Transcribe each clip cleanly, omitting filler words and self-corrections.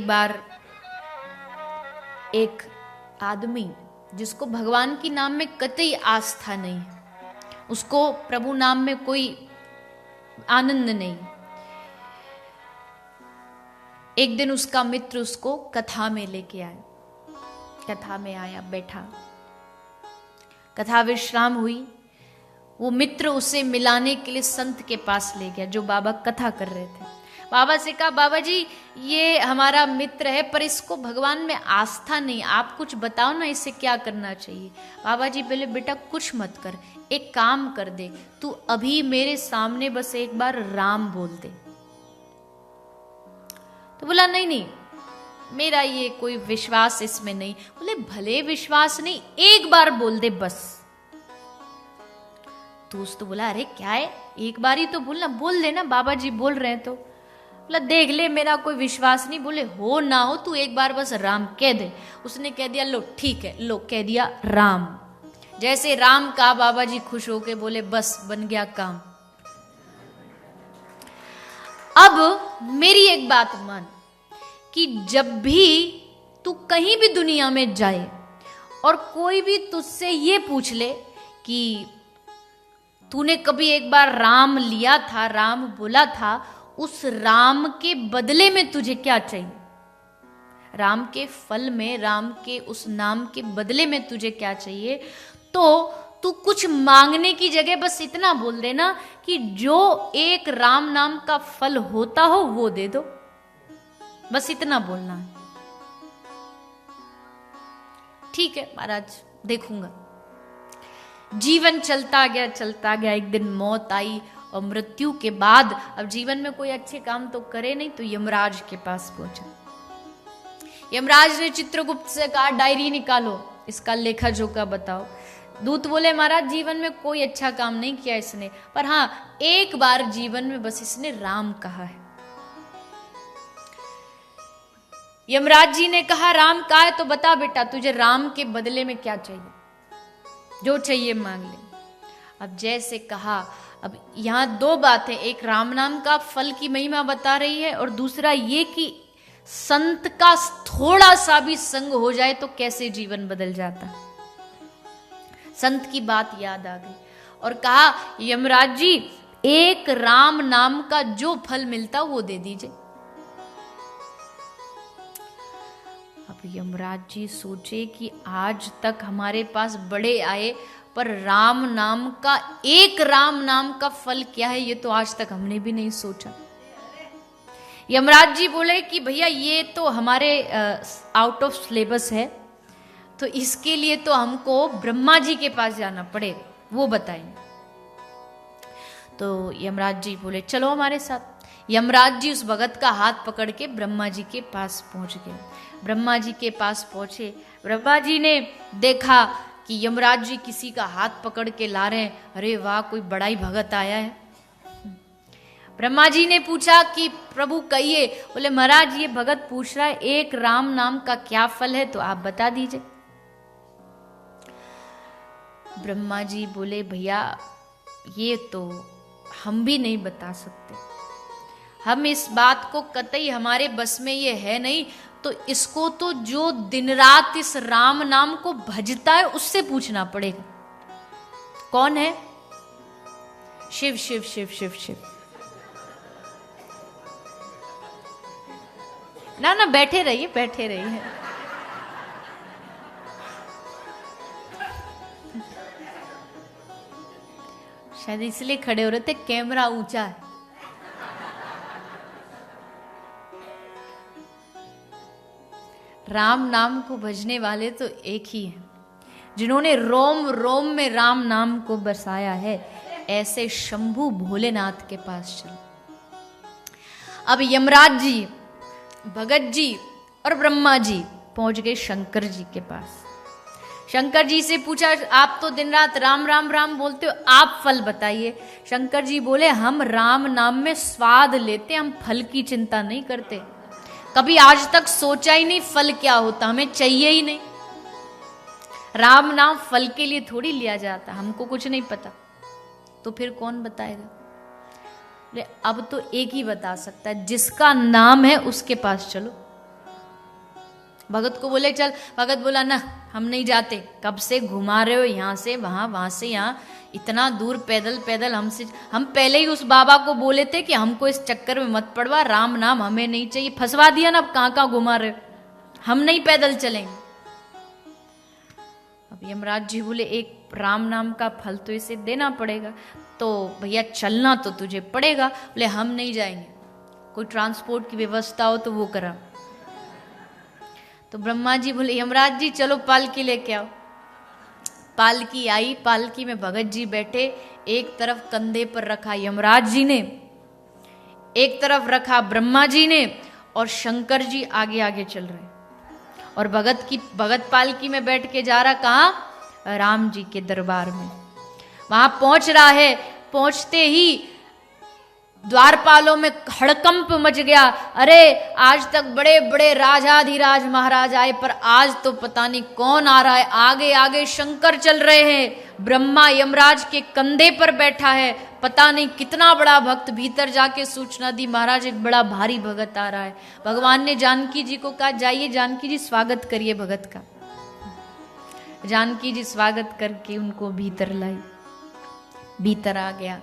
एक बार एक आदमी जिसको भगवान की नाम में कतई आस्था नहीं है, उसको प्रभु नाम में कोई आनंद नहीं, एक दिन उसका मित्र उसको कथा में लेके आया। कथा में आया, बैठा, कथा विश्राम हुई। वो मित्र उसे मिलाने के लिए संत के पास ले गया जो बाबा कथा कर रहे थे। बाबा से कहा, बाबा जी ये हमारा मित्र है पर इसको भगवान में आस्था नहीं, आप कुछ बताओ ना इसे क्या करना चाहिए। बाबा जी बोले, बेटा कुछ मत कर, एक काम कर दे, तू अभी मेरे सामने बस एक बार राम बोल दे। तो बोला नहीं नहीं, मेरा ये कोई विश्वास इसमें नहीं। बोले भले विश्वास नहीं, एक बार बोल दे बस। दोस्त बोला, अरे क्या है, एक बार ही तो बोलना, बोल देना, बाबा जी बोल रहे हैं तो। बोला देख ले मेरा कोई विश्वास नहीं। बोले हो ना हो तू एक बार बस राम कह दे। उसने कह दिया, लो ठीक है, लो कह दिया राम। जैसे राम कहा बाबा जी खुश होके बोले, बस बन गया काम। अब मेरी एक बात मान कि जब भी तू कहीं भी दुनिया में जाए और कोई भी तुझसे ये पूछ ले कि तूने कभी एक बार राम लिया था, राम बोला था, उस राम के बदले में तुझे क्या चाहिए, राम के फल में, राम के उस नाम के बदले में तुझे क्या चाहिए, तो तू कुछ मांगने की जगह बस इतना बोल देना कि जो एक राम नाम का फल होता हो वो दे दो, बस इतना बोलना है। ठीक है महाराज, देखूंगा। जीवन चलता गया। एक दिन मौत आई और मृत्यु के बाद अब जीवन में कोई अच्छे काम तो करे नहीं, तो यमराज के पास पहुंचा। यमराज ने चित्रगुप्त से कहा, डायरी निकालो, इसका लेखा जोखा बताओ। दूत बोले, महाराज जीवन में कोई अच्छा काम नहीं किया इसने, पर हाँ एक बार जीवन में बस इसने राम कहा है। यमराज जी ने कहा, राम कहा है तो बता बेटा, तुझे राम के बदले में क्या चाहिए, जो चाहिए मांग ले। अब जैसे कहा, अब यहां दो बातें, एक राम नाम का फल की महिमा बता रही है और दूसरा ये कि संत का थोड़ा सा भी संग हो जाए तो कैसे जीवन बदल जाता। संत की बात याद आ गई और कहा, यमराज जी एक राम नाम का जो फल मिलता वो दे दीजिए। अब यमराज जी सोचे कि आज तक हमारे पास बड़े आए पर राम नाम का, एक राम नाम का फल क्या है ये तो आज तक हमने भी नहीं सोचा। यमराज जी बोले कि भैया ये तो हमारे आउट ऑफ सिलेबस है, तो इसके लिए तो हमको ब्रह्मा जी के पास जाना पड़ेगा, वो बताएंगे। तो यमराज जी बोले चलो हमारे साथ। यमराज जी उस भगत का हाथ पकड़ के ब्रह्मा जी के पास पहुंच गए। ब्रह्मा जी के पास पहुंचे, ब्रह्मा जी ने देखा कि यमराज जी किसी का हाथ पकड़ के ला रहे हैं। अरे वाह, कोई बड़ा ही भगत आया है। ब्रह्मा जी ने पूछा कि प्रभु कहिए। बोले महाराज ये भगत पूछ रहा है एक राम नाम का क्या फल है, तो आप बता दीजिए। ब्रह्मा जी बोले भैया ये तो हम भी नहीं बता सकते, हम इस बात को कतई हमारे बस में ये है नहीं, तो इसको तो जो दिन रात इस राम नाम को भजता है उससे पूछना पड़ेगा। कौन है? शिव शिव शिव शिव शिव। ना ना बैठे रहिए, बैठे रहिए। शायद इसलिए खड़े हो रहे थे, कैमरा ऊंचा है। राम नाम को भजने वाले तो एक ही हैं, जिन्होंने रोम रोम में राम नाम को बरसाया है। ऐसे शंभू भोलेनाथ के पास चलो। अब यमराज जी, भगत जी और ब्रह्मा जी पहुंच गए शंकर जी के पास। शंकर जी से पूछा, आप तो दिन रात राम राम राम बोलते हो, आप फल बताइए। शंकर जी बोले, हम राम नाम में स्वाद लेते, हम फल की चिंता नहीं करते, कभी आज तक सोचा ही नहीं फल क्या होता, हमें चाहिए ही नहीं। राम नाम फल के लिए थोड़ी लिया जाता, हमको कुछ नहीं पता, तो फिर कौन बताएगा? अब तो एक ही बता सकता है, जिसका नाम है उसके पास चलो। भगत को बोले चल, भगत बोला ना हम नहीं जाते, कब से घुमा रहे हो यहाँ से वहाँ, वहाँ से यहाँ, इतना दूर पैदल पैदल हमसे, हम पहले ही उस बाबा को बोले थे कि हमको इस चक्कर में मत पड़वा, राम नाम हमें नहीं चाहिए, फंसवा दिया ना, अब कहाँ कहाँ घुमा रहे हो, हम नहीं पैदल चलेंगे। अब यमराज जी बोले एक राम नाम का फल तो इसे देना पड़ेगा, तो भैया चलना तो तुझे पड़ेगा। बोले हम नहीं जाएंगे, कोई ट्रांसपोर्ट की व्यवस्था हो तो वो करा। तो ब्रह्मा जी बोले यमराज जी चलो पालकी लेके आओ। पालकी आई, पालकी में भगत जी बैठे, एक तरफ कंधे पर रखा यमराज जी ने, एक तरफ रखा ब्रह्मा जी ने, और शंकर जी आगे आगे चल रहे। और भगत पालकी में बैठ के जा रहा कहाँ? राम जी के दरबार में। वहां पहुंच रहा है, पहुंचते ही द्वारपालों में हड़कंप मच गया। अरे आज तक बड़े बड़े राजाधिराज महाराज आए, पर आज तो पता नहीं कौन आ रहा है। आगे आगे शंकर चल रहे हैं, ब्रह्मा यमराज के कंधे पर बैठा है, पता नहीं कितना बड़ा भक्त। भीतर जाके सूचना दी महाराज एक बड़ा भारी भगत आ रहा है। भगवान ने जानकी जी को कहा जाइए जानकी जी स्वागत करिए भगत का। जानकी जी स्वागत करके उनको भीतर लाई, भीतर आ गया।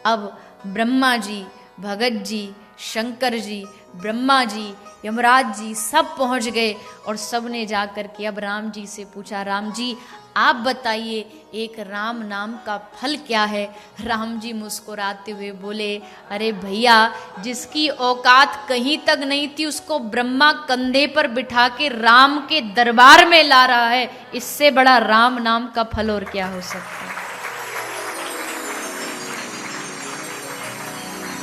अब ब्रह्मा जी, भगत जी, शंकर जी, ब्रह्मा जी, यमराज जी सब पहुंच गए, और सब ने जाकर के अब राम जी से पूछा, राम जी आप बताइए एक राम नाम का फल क्या है? राम जी मुस्कुराते हुए बोले, अरे भैया जिसकी औकात कहीं तक नहीं थी उसको ब्रह्मा कंधे पर बिठा के राम के दरबार में ला रहा है, इससे बड़ा राम नाम का फल और क्या हो सकता है?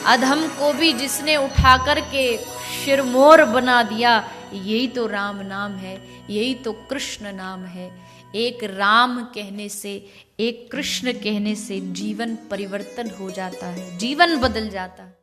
अधम को भी जिसने उठा कर के शिरमोर बना दिया, यही तो राम नाम है, यही तो कृष्ण नाम है। एक राम कहने से, एक कृष्ण कहने से जीवन परिवर्तन हो जाता है, जीवन बदल जाता है।